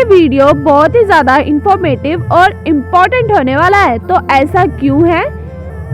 Video बहुत ही ज़्यादा informative और इम्पोर्टेंट होने वाला है। तो ऐसा क्यों है?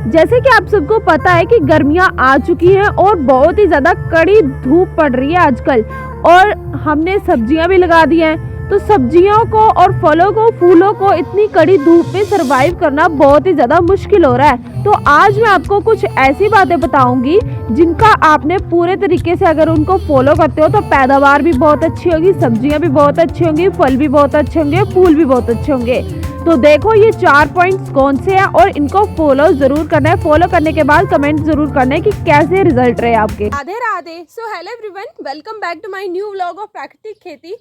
जैसे कि आप सबको पता है कि गर्मियां आ चुकी हैं और बहुत ही ज़्यादा कड़ी धूप पड़ रही है आजकल, और हमने सब्जियां भी लगा दी हैं। तो सब्जियों को और फलों को, फूलों को इतनी कड़ी धूप में सरवाइव करना बहुत ही ज़्यादा मुश्किल हो रहा है। तो आज मैं आपको कुछ ऐसी बातें बताऊंगी जिनका आपने पूरे तरीके से अगर उनको फॉलो करते हो तो पैदावार भी बहुत अच्छी होगी, सब्जियां भी बहुत अच्छी होंगी, फल भी बहुत अच्छे होंगे, फूल भी बहुत अच्छे होंगे। तो देखो ये 4 पॉइंट्स कौन से हैं और इनको फॉलो जरूर करना है। फॉलो करने के बाद कमेंट जरूर करना है कि कैसे रिजल्ट रहे आपके। Radhe Radhe. So hello everyone, welcome back to my new vlog of प्राकृतिक खेती।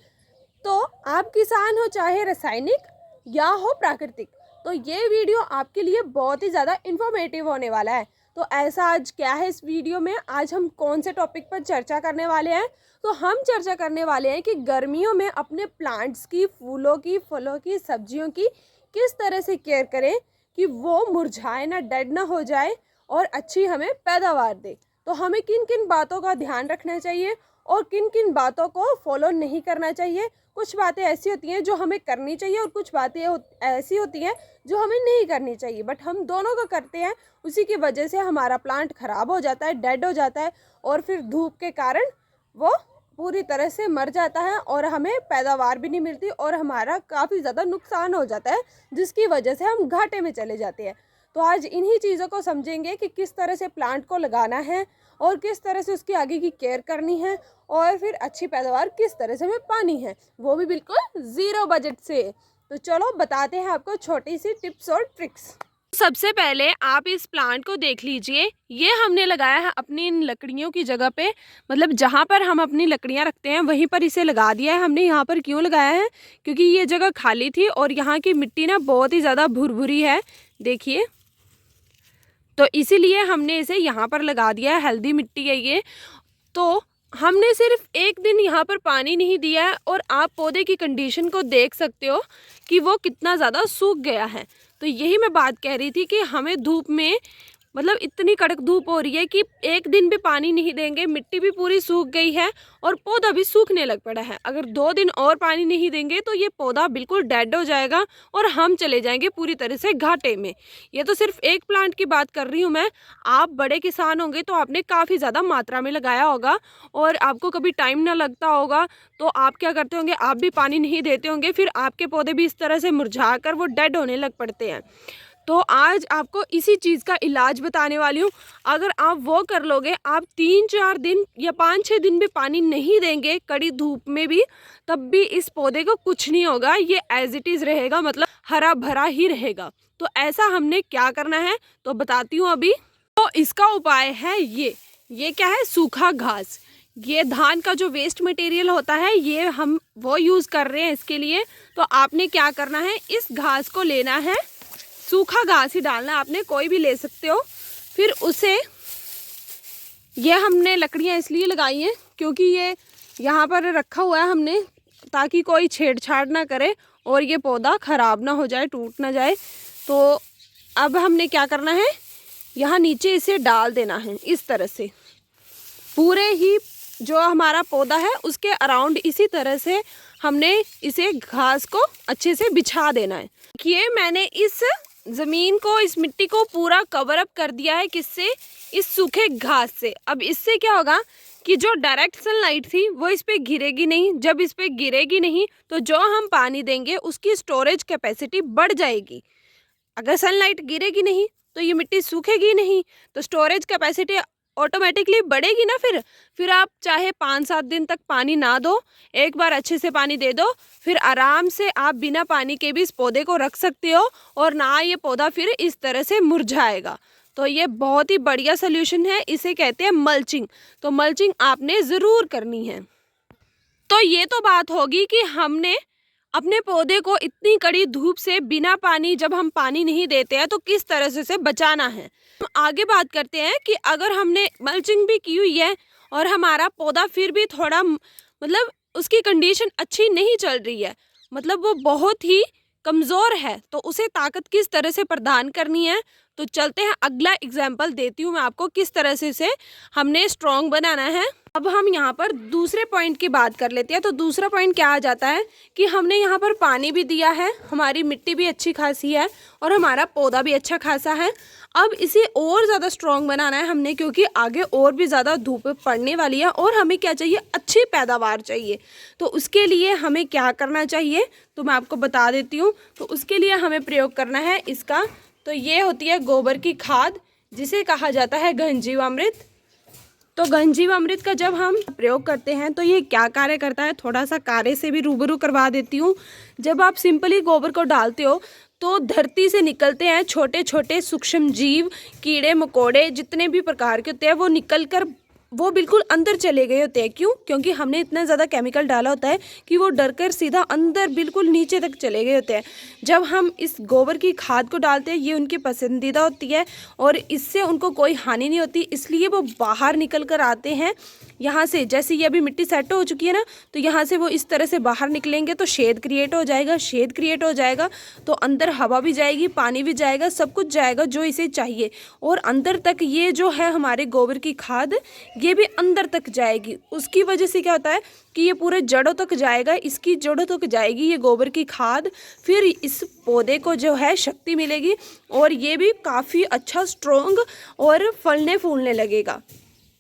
तो आप किसान हो चाहे रासायनिक या हो प्राकृतिक, तो ये वीडियो आपके लिए बहुत ही ज़्यादा इन्फॉर्मेटिव होने वाला है। तो ऐसा आज क्या है इस वीडियो में, आज हम कौन से टॉपिक पर चर्चा करने वाले हैं? तो हम चर्चा करने वाले हैं कि गर्मियों में अपने प्लांट्स की, फूलों की, फलों की, सब्जियों की किस तरह से केयर करें कि वो मुरझाए ना, डेड ना हो जाए और अच्छी हमें पैदावार दे। तो हमें किन किन बातों का ध्यान रखना चाहिए और किन किन बातों को फॉलो नहीं करना चाहिए। कुछ बातें ऐसी होती हैं जो हमें करनी चाहिए और कुछ बातें ऐसी होती हैं जो हमें नहीं करनी चाहिए, बट हम दोनों को करते हैं। उसी की वजह से हमारा प्लांट ख़राब हो जाता है, डेड हो जाता है, और फिर धूप के कारण वो पूरी तरह से मर जाता है और हमें पैदावार भी नहीं मिलती और हमारा काफ़ी ज़्यादा नुकसान हो जाता है, जिसकी वजह से हम घाटे में चले जाते हैं। तो आज इन्हीं चीज़ों को समझेंगे कि किस तरह से प्लांट को लगाना है और किस तरह से उसकी आगे की केयर करनी है, और फिर अच्छी पैदावार किस तरह से हमें पानी है, वो भी बिल्कुल ज़ीरो बजट से। तो चलो बताते हैं आपको छोटी सी टिप्स और ट्रिक्स। सबसे पहले आप इस प्लांट को देख लीजिए। ये हमने लगाया है अपनी इन लकड़ियों की जगह पे, मतलब जहाँ पर हम अपनी लकड़ियाँ रखते हैं वहीं पर इसे लगा दिया है हमने। यहाँ पर क्यों लगाया है? क्योंकि ये जगह खाली थी और यहाँ की मिट्टी ना बहुत ही ज़्यादा भुरभुरी है, देखिए। तो इसीलिए हमने इसे यहाँ पर लगा दिया है, हेल्दी मिट्टी है ये। तो हमने सिर्फ एक दिन यहाँ पर पानी नहीं दिया है और आप पौधे की कंडीशन को देख सकते हो कि वो कितना ज़्यादा सूख गया है। तो यही मैं बात कह रही थी कि हमें धूप में, मतलब इतनी कड़क धूप हो रही है कि एक दिन भी पानी नहीं देंगे, मिट्टी भी पूरी सूख गई है और पौधा भी सूखने लग पड़ा है। अगर 2 दिन और पानी नहीं देंगे तो ये पौधा बिल्कुल डेड हो जाएगा और हम चले जाएंगे पूरी तरह से घाटे में। ये तो सिर्फ एक प्लांट की बात कर रही हूँ मैं। आप बड़े किसान होंगे तो आपने काफ़ी ज़्यादा मात्रा में लगाया होगा और आपको कभी टाइम ना लगता होगा, तो आप क्या करते होंगे, आप भी पानी नहीं देते होंगे, फिर आपके पौधे भी इस तरह से मुरझा कर वो डेड होने लग पड़ते हैं। तो आज आपको इसी चीज़ का इलाज बताने वाली हूँ। अगर आप वो कर लोगे, आप 3-4 दिन या 5-6 दिन भी पानी नहीं देंगे कड़ी धूप में भी, तब भी इस पौधे को कुछ नहीं होगा, ये एज इट इज़ रहेगा, मतलब हरा भरा ही रहेगा। तो ऐसा हमने क्या करना है तो बताती हूँ अभी। तो इसका उपाय है ये क्या है? सूखा घास। ये धान का जो वेस्ट मटेरियल होता है, ये हम वो यूज़ कर रहे हैं इसके लिए। तो आपने क्या करना है, इस घास को लेना है, सूखा घास ही डालना, आपने कोई भी ले सकते हो। फिर उसे, ये हमने लकड़ियाँ इसलिए लगाई हैं क्योंकि ये यहाँ पर रखा हुआ है हमने, ताकि कोई छेड़छाड़ ना करे और ये पौधा ख़राब ना हो जाए, टूट ना जाए। तो अब हमने क्या करना है, यहाँ नीचे इसे डाल देना है इस तरह से। पूरे ही जो हमारा पौधा है उसके अराउंड इसी तरह से हमने इसे घास को अच्छे से बिछा देना है। ये मैंने इस ज़मीन को, इस मिट्टी को पूरा कवर अप कर दिया है, किससे? इस सूखे घास से। अब इससे क्या होगा कि जो डायरेक्ट सनलाइट थी वो इस पे गिरेगी नहीं। जब इस पे गिरेगी नहीं तो जो हम पानी देंगे उसकी स्टोरेज कैपेसिटी बढ़ जाएगी। अगर सनलाइट गिरेगी नहीं तो ये मिट्टी सूखेगी नहीं, तो स्टोरेज कैपेसिटी ऑटोमेटिकली बढ़ेगी ना। फिर आप चाहे 5-7 दिन तक पानी ना दो, एक बार अच्छे से पानी दे दो, फिर आराम से आप बिना पानी के भी इस पौधे को रख सकते हो और ना ये पौधा फिर इस तरह से मुरझाएगा। तो ये बहुत ही बढ़िया सोल्यूशन है, इसे कहते हैं मल्चिंग। तो मल्चिंग आपने ज़रूर करनी है। तो ये तो बात होगी कि हमने अपने पौधे को इतनी कड़ी धूप से बिना पानी, जब हम पानी नहीं देते हैं तो किस तरह से बचाना है। हम आगे बात करते हैं कि अगर हमने मल्चिंग भी की हुई है और हमारा पौधा फिर भी थोड़ा, मतलब उसकी कंडीशन अच्छी नहीं चल रही है, मतलब वो बहुत ही कमज़ोर है, तो उसे ताकत किस तरह से प्रदान करनी है। तो चलते हैं, अगला एग्जाम्पल देती हूँ मैं आपको किस तरह से इसे हमने स्ट्रॉन्ग बनाना है। अब हम यहाँ पर दूसरे पॉइंट की बात कर लेते हैं। तो दूसरा पॉइंट क्या आ जाता है कि हमने यहाँ पर पानी भी दिया है, हमारी मिट्टी भी अच्छी खासी है और हमारा पौधा भी अच्छा खासा है। अब इसे और ज़्यादा स्ट्रॉन्ग बनाना है हमने, क्योंकि आगे और भी ज़्यादा धूप पड़ने वाली है और हमें क्या चाहिए, अच्छी पैदावार चाहिए। तो उसके लिए हमें क्या करना चाहिए तो मैं आपको बता देती हूँ। तो उसके लिए हमें प्रयोग करना है इसका, तो ये होती है गोबर की खाद, जिसे कहा जाता है घनजीवामृत। तो घनजीवामृत का जब हम प्रयोग करते हैं तो ये क्या कार्य करता है, थोड़ा सा कार्य से भी रूबरू करवा देती हूँ। जब आप सिंपली गोबर को डालते हो तो धरती से निकलते हैं छोटे छोटे सूक्ष्म जीव, कीड़े मकोड़े जितने भी प्रकार के होते हैं, वो निकल कर वो बिल्कुल अंदर चले गए होते हैं। क्यों? क्योंकि हमने इतना ज़्यादा केमिकल डाला होता है कि वो डर कर सीधा अंदर बिल्कुल नीचे तक चले गए होते हैं। जब हम इस गोबर की खाद को डालते हैं, ये उनकी पसंदीदा होती है और इससे उनको कोई हानि नहीं होती, इसलिए वो बाहर निकल कर आते हैं यहाँ से। जैसे ये अभी मिट्टी सेट हो चुकी है ना, तो यहाँ से वो इस तरह से बाहर निकलेंगे तो शेड क्रिएट हो जाएगा। शेड क्रिएट हो जाएगा तो अंदर हवा भी जाएगी, पानी भी जाएगा, सब कुछ जाएगा जो इसे चाहिए। और अंदर तक ये जो है हमारे गोबर की खाद, ये भी अंदर तक जाएगी। उसकी वजह से क्या होता है कि ये पूरे जड़ों तक जाएगा, इसकी जड़ों तक जाएगी ये गोबर की खाद। फिर इस पौधे को जो है शक्ति मिलेगी और ये भी काफ़ी अच्छा स्ट्रॉन्ग और फलने फूलने लगेगा।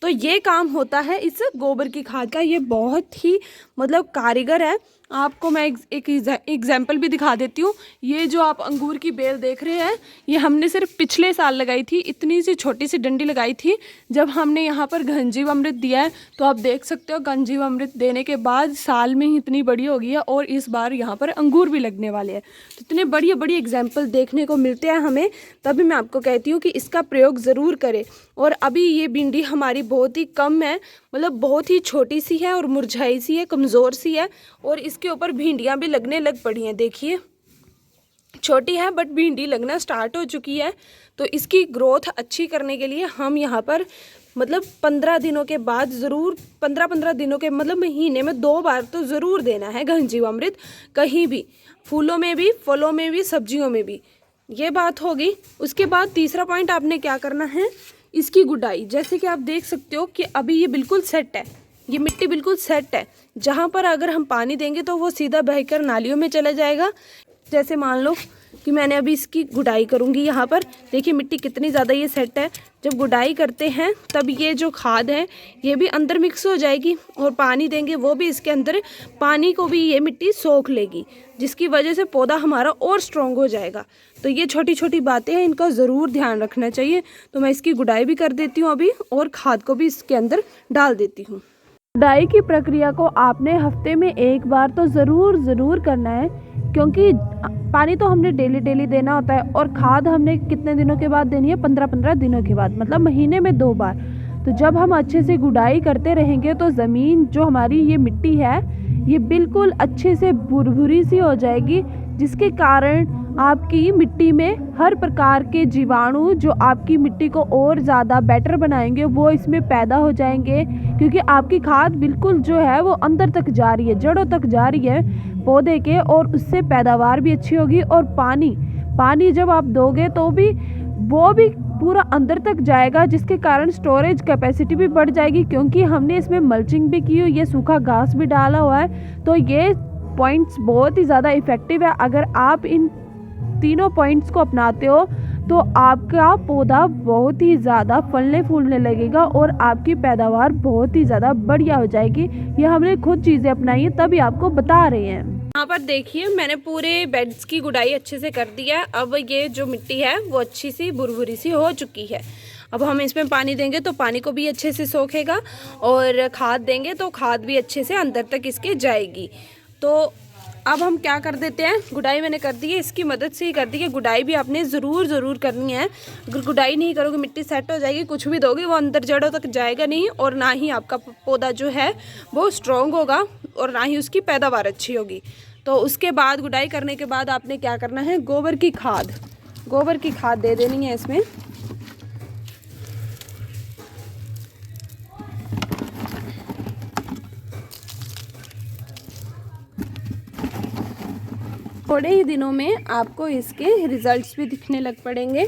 तो ये काम होता है इस गोबर की खाद का। ये बहुत ही मतलब कारीगर है। आपको मैं एक एग्जाम्पल भी दिखा देती हूँ। ये जो आप अंगूर की बेल देख रहे हैं, ये हमने सिर्फ पिछले साल लगाई थी, इतनी सी छोटी सी डंडी लगाई थी। जब हमने यहाँ पर घनजीवामृत दिया है तो आप देख सकते हो घनजीवामृत देने के बाद साल में ही इतनी बड़ी हो गई है और इस बार यहाँ पर अंगूर भी लगने वाले हैं। तो इतने बड़ी बड़ी एग्जाम्पल देखने को मिलते हैं हमें, तभी मैं आपको कहती हूँ कि इसका प्रयोग ज़रूर करें। और अभी ये भिंडी हमारी बहुत ही कम है, मतलब बहुत ही छोटी सी है और मुरझाई सी है, कमज़ोर सी है और इसके ऊपर भिंडियाँ भी लगने लग पड़ी हैं। देखिए छोटी है बट भिंडी लगना स्टार्ट हो चुकी है। तो इसकी ग्रोथ अच्छी करने के लिए हम यहाँ पर मतलब 15 दिनों के बाद ज़रूर 15 दिनों के मतलब महीने में 2 बार तो ज़रूर देना है घनजीवामृत, कहीं भी, फूलों में भी, फलों में भी, सब्जियों में भी। ये बात होगी। उसके बाद तीसरा पॉइंट आपने क्या करना है, इसकी गुडाई। जैसे कि आप देख सकते हो कि अभी ये बिल्कुल सेट है, ये मिट्टी बिल्कुल सेट है। जहाँ पर अगर हम पानी देंगे तो वो सीधा बहकर नालियों में चला जाएगा। जैसे मान लो कि मैंने अभी इसकी गुडाई करूँगी, यहाँ पर देखिए मिट्टी कितनी ज़्यादा ये सेट है। जब गुडाई करते हैं तब ये जो खाद है ये भी अंदर मिक्स हो जाएगी और पानी देंगे वो भी इसके अंदर, पानी को भी ये मिट्टी सोख लेगी, जिसकी वजह से पौधा हमारा और स्ट्रॉन्ग हो जाएगा। तो ये छोटी छोटी बातें हैं, इनका ज़रूर ध्यान रखना चाहिए। तो मैं इसकी गुडाई भी कर देती हूँ अभी और खाद को भी इसके अंदर डाल देती हूँ। गुडाई की प्रक्रिया को आपने हफ्ते में 1 बार तो ज़रूर करना है, क्योंकि पानी तो हमने डेली देना होता है और खाद हमने कितने दिनों के बाद देनी है, 15 दिनों के बाद, मतलब महीने में 2 बार। तो जब हम अच्छे से गुडाई करते रहेंगे तो ज़मीन जो हमारी ये मिट्टी है ये बिल्कुल अच्छे से भुरभुरी सी हो जाएगी, जिसके कारण आपकी मिट्टी में हर प्रकार के जीवाणु जो आपकी मिट्टी को और ज़्यादा बेटर बनाएंगे वो इसमें पैदा हो जाएंगे, क्योंकि आपकी खाद बिल्कुल जो है वो अंदर तक जा रही है, जड़ों तक जा रही है पौधे के, और उससे पैदावार भी अच्छी होगी। और पानी जब आप दोगे तो भी वो भी पूरा अंदर तक जाएगा, जिसके कारण स्टोरेज कैपेसिटी भी बढ़ जाएगी, क्योंकि हमने इसमें मल्चिंग भी की हुई है, सूखा घास भी डाला हुआ है। तो ये पॉइंट्स बहुत ही ज़्यादा इफ़ेक्टिव है। अगर आप इन तीनों पॉइंट्स को अपनाते हो तो आपका पौधा बहुत ही ज़्यादा फलने फूलने लगेगा और आपकी पैदावार बहुत ही ज़्यादा बढ़िया हो जाएगी। ये हमने खुद चीज़ें अपनाई है तभी आपको बता रहे हैं। यहाँ पर देखिए मैंने पूरे बेड्स की गुडाई अच्छे से कर दी है। अब ये जो मिट्टी है वो अच्छी सी भुरभुरी सी हो चुकी है। अब हम इसमें पानी देंगे तो पानी को भी अच्छे से सोखेगा और खाद देंगे तो खाद भी अच्छे से अंदर तक इसके जाएगी। तो अब हम क्या कर देते हैं, गुडाई मैंने कर दी है, इसकी मदद से ही कर दी है। गुडाई भी आपने ज़रूर करनी है। अगर गुडाई नहीं करोगे मिट्टी सेट हो जाएगी, कुछ भी दोगे वो अंदर जड़ों तक जाएगा नहीं और ना ही आपका पौधा जो है वो स्ट्रॉन्ग होगा और ना ही उसकी पैदावार अच्छी होगी। तो उसके बाद गुडाई करने के बाद आपने क्या करना है, गोबर की खाद दे देनी है इसमें। थोड़े ही दिनों में आपको इसके रिजल्ट्स भी दिखने लग पड़ेंगे।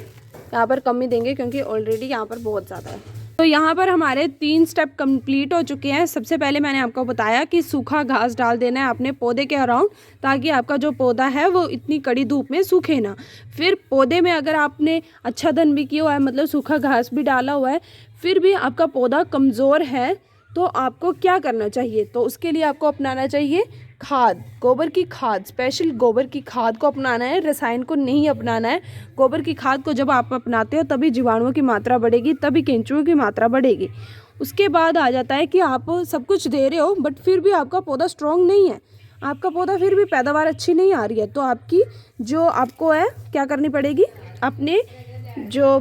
यहाँ पर कम ही देंगे क्योंकि ऑलरेडी यहाँ पर बहुत ज़्यादा है। तो यहाँ पर हमारे 3 स्टेप कंप्लीट हो चुके हैं। सबसे पहले मैंने आपको बताया कि सूखा घास डाल देना है अपने पौधे के अराउंड, ताकि आपका जो पौधा है वो इतनी कड़ी धूप में सूखे ना। फिर पौधे में अगर आपने आच्छादन भी किया हुआ है, मतलब सूखा घास भी डाला हुआ है, फिर भी आपका पौधा कमज़ोर है, तो आपको क्या करना चाहिए? तो उसके लिए आपको अपनाना चाहिए खाद, गोबर की खाद, स्पेशल गोबर की खाद को अपनाना है, रसायन को नहीं अपनाना है। गोबर की खाद को जब आप अपनाते हो तभी जीवाणुओं की मात्रा बढ़ेगी, तभी केंचुओं की मात्रा बढ़ेगी। उसके बाद आ जाता है कि आप सब कुछ दे रहे हो बट फिर भी आपका पौधा स्ट्रॉन्ग नहीं है, आपका पौधा फिर भी पैदावार अच्छी नहीं आ रही है, तो आपकी जो आपको है क्या करनी पड़ेगी, अपने जो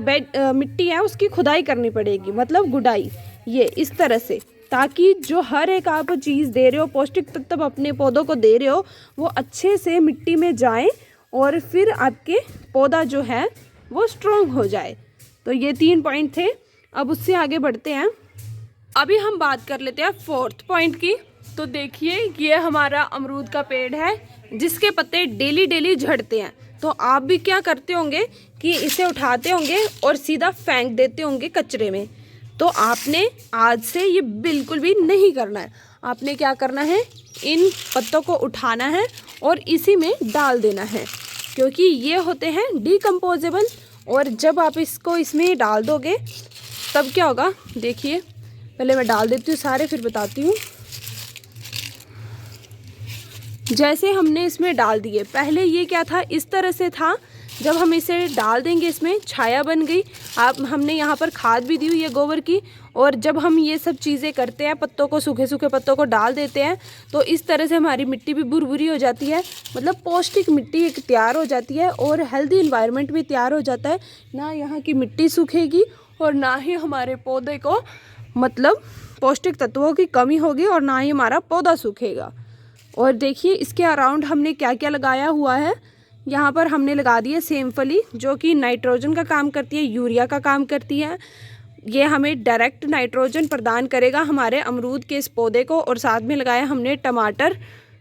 मिट्टी है उसकी खुदाई करनी पड़ेगी, मतलब गुड़ाई, ये इस तरह से, ताकि जो हर एक आप चीज़ दे रहे हो, पौष्टिक तत्व अपने पौधों को दे रहे हो, वो अच्छे से मिट्टी में जाए और फिर आपके पौधा जो है वो स्ट्रॉन्ग हो जाए। तो ये 3 पॉइंट थे। अब उससे आगे बढ़ते हैं। अभी हम बात कर लेते हैं 4th पॉइंट की। तो देखिए, ये हमारा अमरूद का पेड़ है जिसके पत्ते डेली झड़ते हैं। तो आप भी क्या करते होंगे कि इसे उठाते होंगे और सीधा फेंक देते होंगे कचरे में। तो आपने आज से ये बिल्कुल भी नहीं करना है। आपने क्या करना है, इन पत्तों को उठाना है और इसी में डाल देना है, क्योंकि ये होते हैं डिकम्पोजेबल। और जब आप इसको इसमें डाल दोगे तब क्या होगा, देखिए, पहले मैं डाल देती हूँ सारे, फिर बताती हूँ। जैसे हमने इसमें डाल दिए, पहले ये क्या था, इस तरह से था। जब हम इसे डाल देंगे इसमें छाया बन गई। हमने यहाँ पर खाद भी दी हुई है गोबर की। और जब हम ये सब चीज़ें करते हैं, पत्तों को, सूखे पत्तों को डाल देते हैं, तो इस तरह से हमारी मिट्टी भी भुरभुरी हो जाती है, मतलब पौष्टिक मिट्टी एक तैयार हो जाती है और हेल्दी इन्वायरमेंट भी तैयार हो जाता है। ना यहाँ की मिट्टी सूखेगी और ना ही हमारे पौधे को मतलब पौष्टिक तत्वों की कमी होगी और ना ही हमारा पौधा सूखेगा। और देखिए, इसके अराउंड हमने क्या क्या लगाया हुआ है। यहाँ पर हमने लगा दी है सेमफली, जो कि नाइट्रोजन का काम करती है, यूरिया का काम करती है। ये हमें डायरेक्ट नाइट्रोजन प्रदान करेगा हमारे अमरूद के इस पौधे को। और साथ में लगाया हमने टमाटर,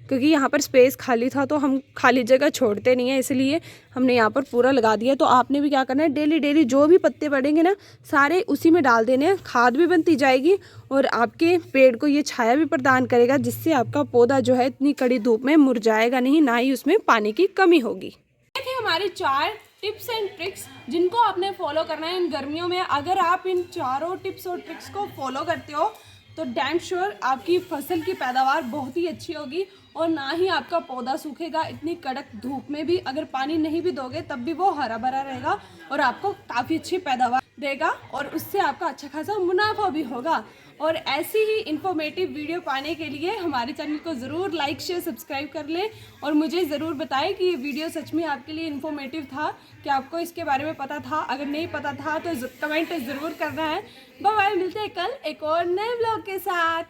क्योंकि यहाँ पर स्पेस खाली था तो हम खाली जगह छोड़ते नहीं है, इसलिए हमने यहाँ पर पूरा लगा दिया। तो आपने भी क्या करना है, डेली जो भी पत्ते बढ़ेंगे ना, सारे उसी में डाल देने हैं। खाद भी बनती जाएगी और आपके पेड़ को ये छाया भी प्रदान करेगा, जिससे आपका पौधा जो है इतनी कड़ी धूप में मुरझाएगा नहीं, ना ही उसमें पानी की कमी होगी। देखिए, हमारे 4 टिप्स एंड ट्रिक्स जिनको आपने फॉलो करना है इन गर्मियों में। अगर आप इन चारों टिप्स और ट्रिक्स को फॉलो करते हो तो डैम श्योर आपकी फसल की पैदावार बहुत ही अच्छी होगी और ना ही आपका पौधा सूखेगा। इतनी कड़क धूप में भी अगर पानी नहीं भी दोगे तब भी वो हरा भरा रहेगा और आपको काफ़ी अच्छी पैदावार देगा और उससे आपका अच्छा खासा मुनाफा भी होगा। और ऐसी ही इन्फॉर्मेटिव वीडियो पाने के लिए हमारे चैनल को ज़रूर लाइक शेयर सब्सक्राइब कर लें और मुझे ज़रूर बताएं कि ये वीडियो सच में आपके लिए इन्फॉर्मेटिव था, कि आपको इसके बारे में पता था। अगर नहीं पता था तो कमेंट ज़रूर करना है। बाय बाय, मिलते हैं कल एक और नए व्लॉग के साथ।